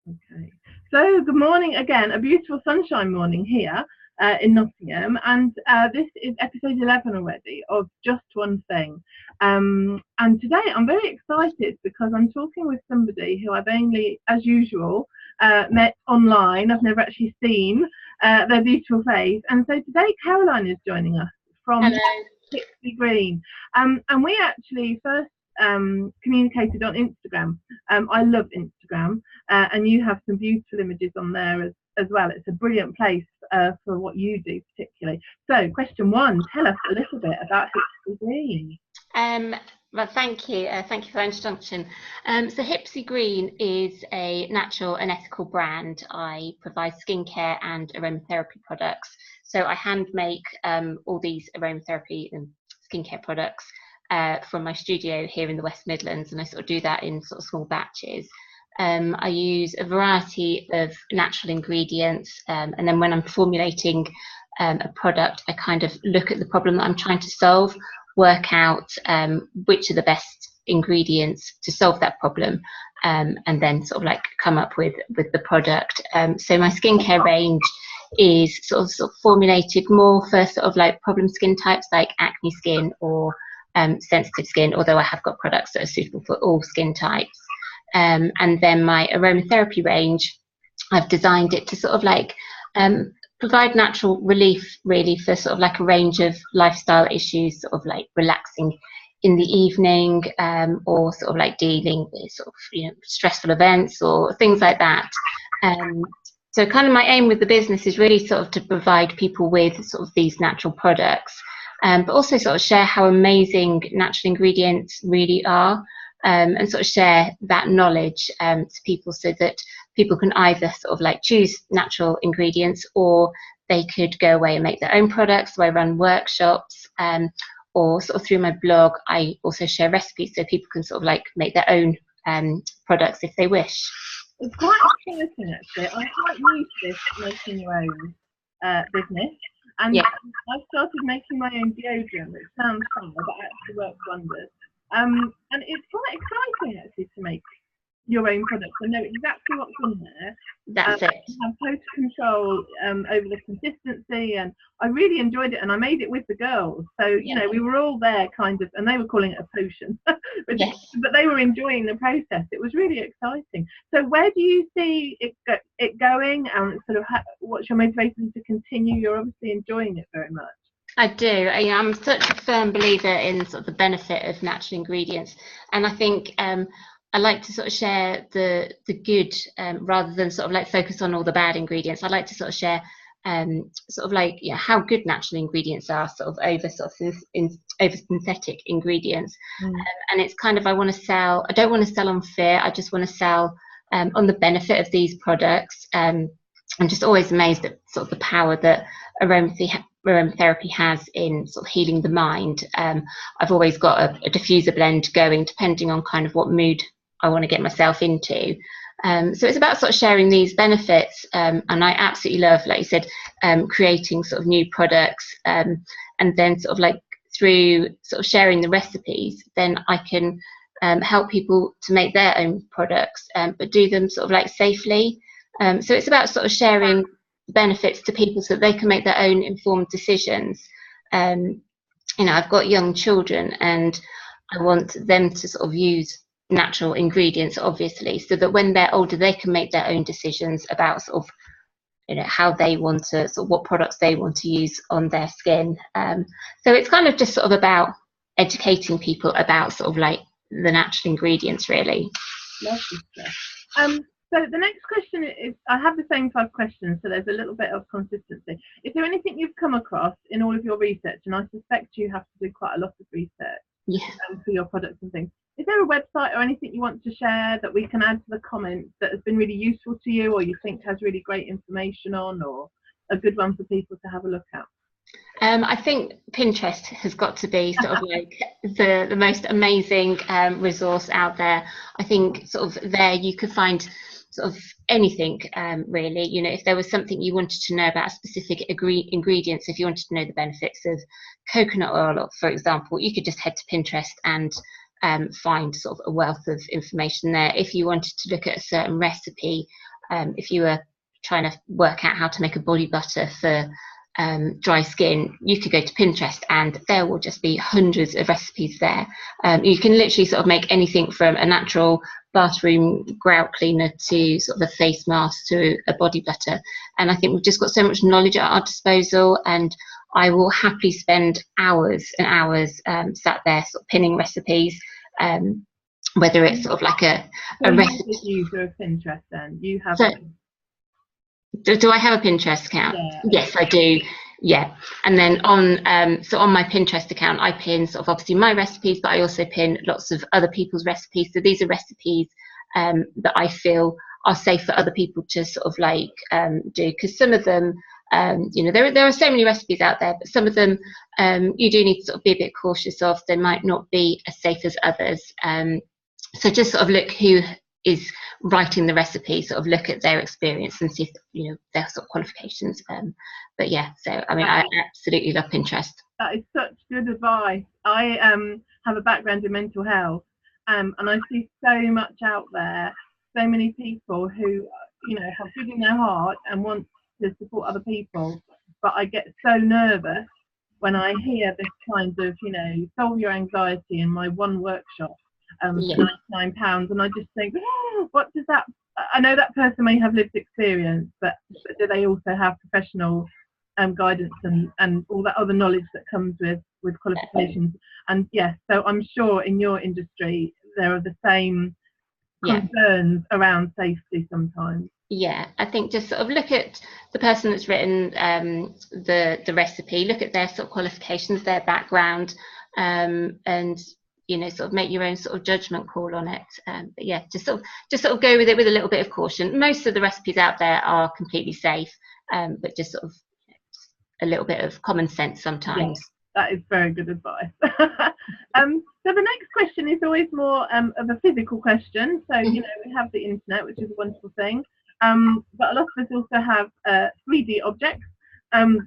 Okay. So good morning again. A beautiful sunshine morning here in Nottingham, and this is episode 11 already of Just One Thing. And today I'm very excited because I'm talking with somebody who I've only, as usual, met online. I've never actually seen their beautiful face. And so today Caroline is joining us from Hello. Hipsley Green. And we actually first communicated on Instagram. I love Instagram, and you have some beautiful images on there as well. It's a brilliant place for what you do particularly. So question one, tell us a little bit about Hipsley Green. Well, thank you. Thank you for the introduction. So Hipsley Green is a natural and ethical brand. I provide skincare and aromatherapy products. So I hand make all these aromatherapy and skincare products from my studio here in the West Midlands, and I sort of do that in sort of small batches. I use a variety of natural ingredients, and then when I'm formulating a product, I kind of look at the problem that I'm trying to solve, work out which are the best ingredients to solve that problem, and then sort of like come up with the product. So my skincare range is sort of formulated more for sort of like problem skin types like acne skin or sensitive skin, although I have got products that are suitable for all skin types. And then my aromatherapy range, I've designed it to sort of like provide natural relief really for sort of like a range of lifestyle issues, sort of like relaxing in the evening, or sort of like dealing with sort of, you know, stressful events or things like that. So kind of my aim with the business is really sort of to provide people with sort of these natural products, but also sort of share how amazing natural ingredients really are, and sort of share that knowledge to people so that people can either sort of like choose natural ingredients, or they could go away and make their own products. So I run workshops, or sort of through my blog, I also share recipes so people can sort of like make their own products if they wish. It's quite exciting actually. I'm quite new to this making your own business, and Yeah. I've started making my own deodorant, which sounds fun, but actually works wonders. And it's quite exciting actually to make your own products and know exactly what's in there. That's it. Have total control over the consistency, and I really enjoyed it, and I made it with the girls. So you know, we were all there kind of, and they were calling it a potion, Yes. but they were enjoying the process. It was really exciting. So where do you see it going, and sort of what's your motivation to continue? You're obviously enjoying it very much. I do. I'm such a firm believer in sort of the benefit of natural ingredients, and I think I like to sort of share the good, rather than sort of like focus on all the bad ingredients. I like to sort of share sort of like, you know, how good natural ingredients are sort of over over synthetic ingredients. And it's kind of, I don't want to sell on fear. I just want to sell on the benefit of these products. I'm just always amazed at sort of the power that aromatherapy has in sort of healing the mind. I've always got a diffuser blend going depending on kind of what mood I want to get myself into. So it's about sort of sharing these benefits, and I absolutely love, like you said, creating sort of new products, and then sort of like through sort of sharing the recipes, then I can help people to make their own products, but do them sort of like safely. So it's about sort of sharing benefits to people so that they can make their own informed decisions. You know, I've got young children, and I want them to sort of use natural ingredients, obviously, so that when they're older, they can make their own decisions about sort of, you know, how they want to, sort of what products they want to use on their skin. So it's kind of just sort of about educating people about sort of like the natural ingredients, really. Lovely stuff. So the next question is, I have the same 5 questions, so there's a little bit of consistency. Is there anything you've come across in all of your research, and I suspect you have to do quite a lot of research for your products and things. Is there a website or anything you want to share that we can add to the comments that has been really useful to you, or you think has really great information on, or a good one for people to have a look at? I think Pinterest has got to be sort of like the most amazing resource out there. I think sort of there you could find sort of anything, really. You know, if there was something you wanted to know about specific ingredients, if you wanted to know the benefits of coconut oil, for example, you could just head to Pinterest and find sort of a wealth of information there. If you wanted to look at a certain recipe, if you were trying to work out how to make a body butter for dry skin, you could go to Pinterest and there will just be hundreds of recipes there. You can literally sort of make anything from a natural bathroom grout cleaner to sort of a face mask to a body butter. And I think we've just got so much knowledge at our disposal, and I will happily spend hours and hours sat there sort of pinning recipes, whether it's sort of like a recipe. You're a user of Pinterest then? You have Do I have a Pinterest account? Yeah. Yes, I do. Yeah. And then on my Pinterest account, I pin sort of obviously my recipes, but I also pin lots of other people's recipes. So these are recipes that I feel are safe for other people to sort of like do, because some of them, you know, there are so many recipes out there, but some of them you do need to sort of be a bit cautious of. They might not be as safe as others. So just sort of look who is writing the recipe, sort of look at their experience and see if, you know, their sort of qualifications. But yeah, so I mean, I absolutely love Pinterest. That is such good advice. I have a background in mental health, and I see so much out there, so many people who, you know, have good in their heart and want to support other people, but I get so nervous when I hear this kind of, you know, solve your anxiety in my one workshop for £99, and I just think, oh, what does that, I know that person may have lived experience, but do they also have professional guidance and all that other knowledge that comes with qualifications? And yes, so I'm sure in your industry there are the same concerns around safety sometimes. Yeah, I think just sort of look at the person that's written the recipe, look at their sort of qualifications, their background, and you know, sort of make your own sort of judgment call on it. But yeah, just sort of go with it with a little bit of caution. Most of the recipes out there are completely safe, but just sort of a little bit of common sense sometimes. Yeah, that is very good advice. So the next question is always more of a physical question. So, you know, we have the internet, which is a wonderful thing. But a lot of us also have 3D objects,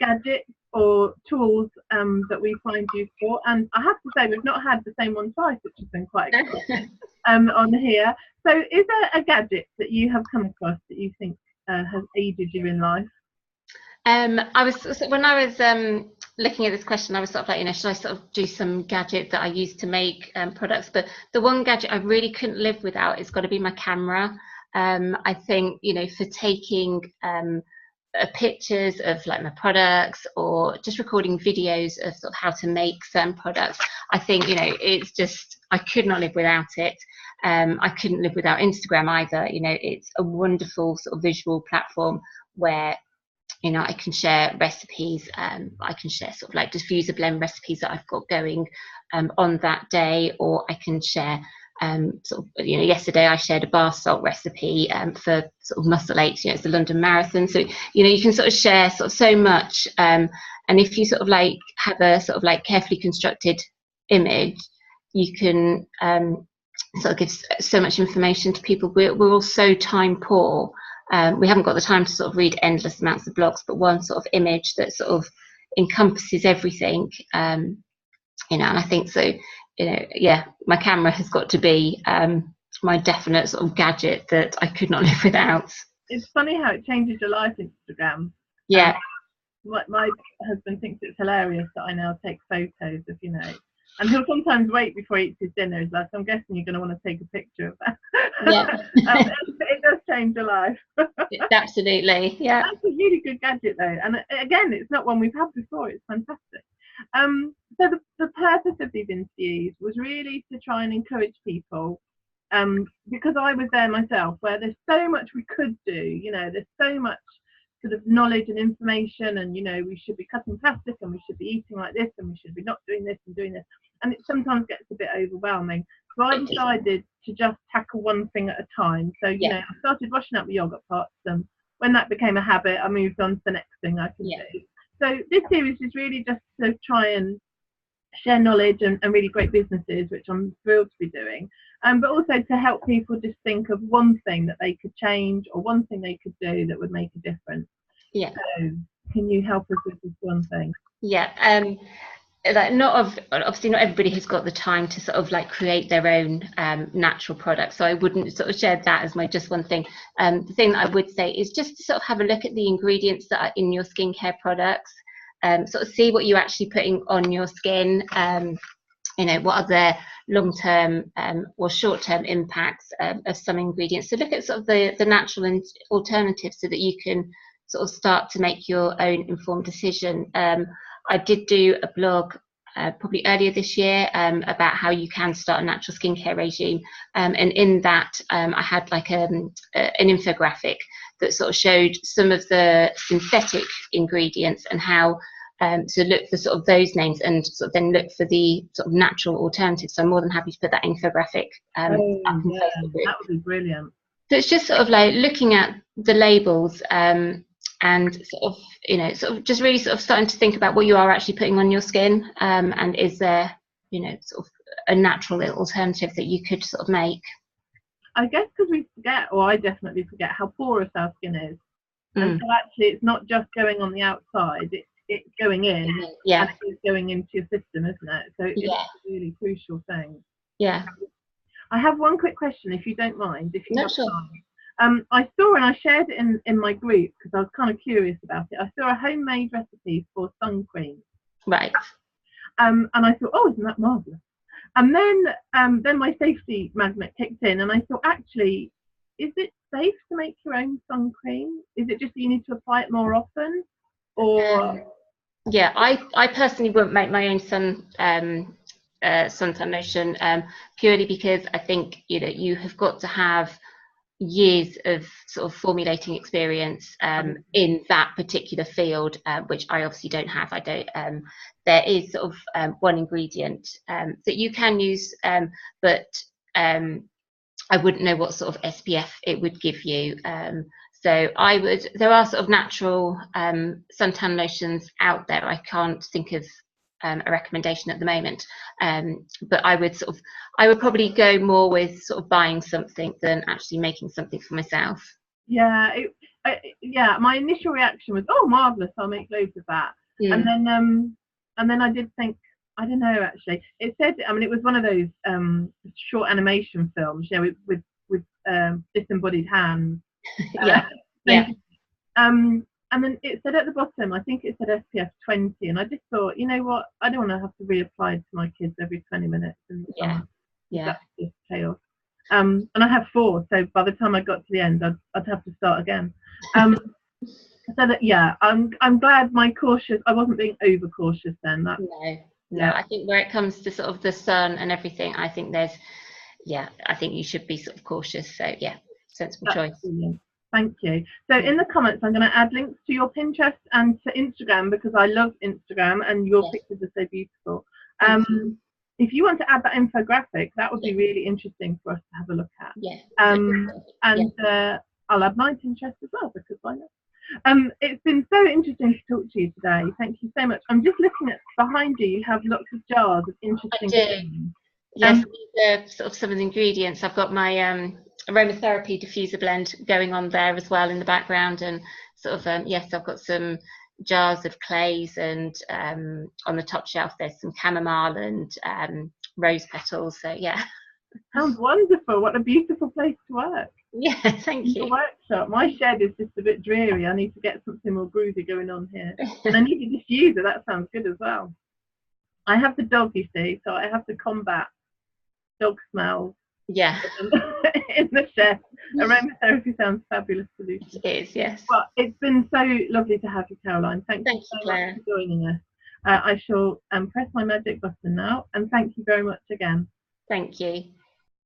gadgets or tools that we find useful. And I have to say, we've not had the same one twice, which has been quite exciting on here. So is there a gadget that you have come across that you think has aided you in life? When I was looking at this question, I was sort of like, you know, should I sort of do some gadget that I use to make products? But the one gadget I really couldn't live without is got to be my camera. I think, you know, for taking pictures of like my products or just recording videos of sort of how to make certain products, I think, you know, it's just, I could not live without it. I couldn't live without Instagram either. You know, it's a wonderful sort of visual platform where, you know, I can share recipes, I can share sort of like diffuser blend recipes that I've got going on that day, or I can share sort of, you know, yesterday I shared a bar salt recipe for sort of muscle aches. You know, it's the London Marathon, so you know, you can sort of share sort of so much, and if you sort of like have a sort of like carefully constructed image, you can sort of give so much information to people. We're all so time poor. We haven't got the time to sort of read endless amounts of blogs, but one sort of image that sort of encompasses everything, you know, and I think so, you know, yeah, my camera has got to be my definite sort of gadget that I could not live without. It's funny how it changes your life, Instagram. Yeah. My husband thinks it's hilarious that I now take photos of, you know, and he'll sometimes wait before he eats his dinner. He's like, I'm guessing you're going to want to take a picture of that. Yeah. It does change your life. Absolutely, yeah. That's a really good gadget though. And again, it's not one we've had before. It's fantastic. So the purpose of these interviews was really to try and encourage people, because I was there myself, where there's so much we could do. You know, there's so much sort of knowledge and information, and you know, we should be cutting plastic and we should be eating like this and we should be not doing this and doing this, and it sometimes gets a bit overwhelming. So I decided to just tackle one thing at a time. So you know, I started washing up the yogurt pots, and when that became a habit, I moved on to the next thing I could do. So this series is really just to try and share knowledge and really great businesses, which I'm thrilled to be doing, but also to help people just think of one thing that they could change or one thing they could do that would make a difference. Yeah. So can you help us with this one thing? Yeah. like obviously not everybody has got the time to sort of like create their own natural products, so I wouldn't sort of share that as my just one thing. The thing that I would say is just to sort of have a look at the ingredients that are in your skincare products, sort of see what you're actually putting on your skin, you know, what are the long-term or short-term impacts of some ingredients. So look at sort of the natural and alternatives so that you can sort of start to make your own informed decision. I did do a blog probably earlier this year about how you can start a natural skincare regime, and in that I had like an infographic that sort of showed some of the synthetic ingredients and how to look for sort of those names and sort of then look for the sort of natural alternatives. So I'm more than happy to put that infographic up in Facebook group. That would be brilliant. So it's just sort of like looking at the labels and sort of, you know, sort of just really sort of starting to think about what you are actually putting on your skin, and is there, you know, sort of a natural alternative that you could sort of make. I guess because we forget, or I definitely forget, how porous our skin is. And so actually it's not just going on the outside, it's going in, and it's going into your system, isn't it? So it's a really crucial thing. Yeah. I have one quick question, if you don't mind, if you have sure. time. I saw, and I shared it in my group because I was kind of curious about it. I saw a homemade recipe for sun cream. Right. And I thought, oh, isn't that marvellous? And then my safety magnet kicked in, and I thought, actually, is it safe to make your own sun cream? Is it just that you need to apply it more often, or? Yeah, I personally wouldn't make my own suntan lotion, purely because I think, you know, you have got to have years of sort of formulating experience in that particular field, which I obviously don't have. I don't. There is sort of one ingredient that you can use, but I wouldn't know what sort of SPF it would give you. So there are sort of natural suntan lotions out there. I can't think of a recommendation at the moment, but I would probably go more with sort of buying something than actually making something for myself. Yeah, my initial reaction was, oh, marvellous, I'll make loads of that. And then I did think, I don't know, actually. It said, I mean, it was one of those short animation films, you know, with disembodied hands. And then it said at the bottom, I think it said SPF 20, and I just thought, you know what, I don't want to have to reapply to my kids every 20 minutes in the summer. That's just chaos. And I have 4, so by the time I got to the end, I'd have to start again. So that, yeah, I'm glad I wasn't being over cautious then. No, I think where it comes to sort of the sun and everything, I think I think you should be sort of cautious. So yeah, sensible choice. Brilliant. Thank you. So in the comments, I'm going to add links to your Pinterest and to Instagram, because I love Instagram and your pictures are so beautiful. If you want to add that infographic, that would be really interesting for us to have a look at. I'll add my Pinterest as well, because why not? It's been so interesting to talk to you today. Thank you so much. I'm just looking at behind you. You have lots of jars of interesting things. Yes, these are sort of some of the ingredients. I've got my Aromatherapy diffuser blend going on there as well in the background, and sort of yes, I've got some jars of clays, and on the top shelf there's some chamomile and rose petals. So yeah. Sounds wonderful. What a beautiful place to work. Yeah, thank you. Your workshop. My shed is just a bit dreary. I need to get something more groovy going on here. And I need a diffuser. That sounds good as well. I have the dog, you see, so I have to combat dog smells. Yeah. In the shed. Aromatherapy sounds fabulous solution. It is, yes. Well, it's been so lovely to have you, Caroline. Thank you so Claire. much for joining us. I shall press my magic button now, and thank you very much again. Thank you.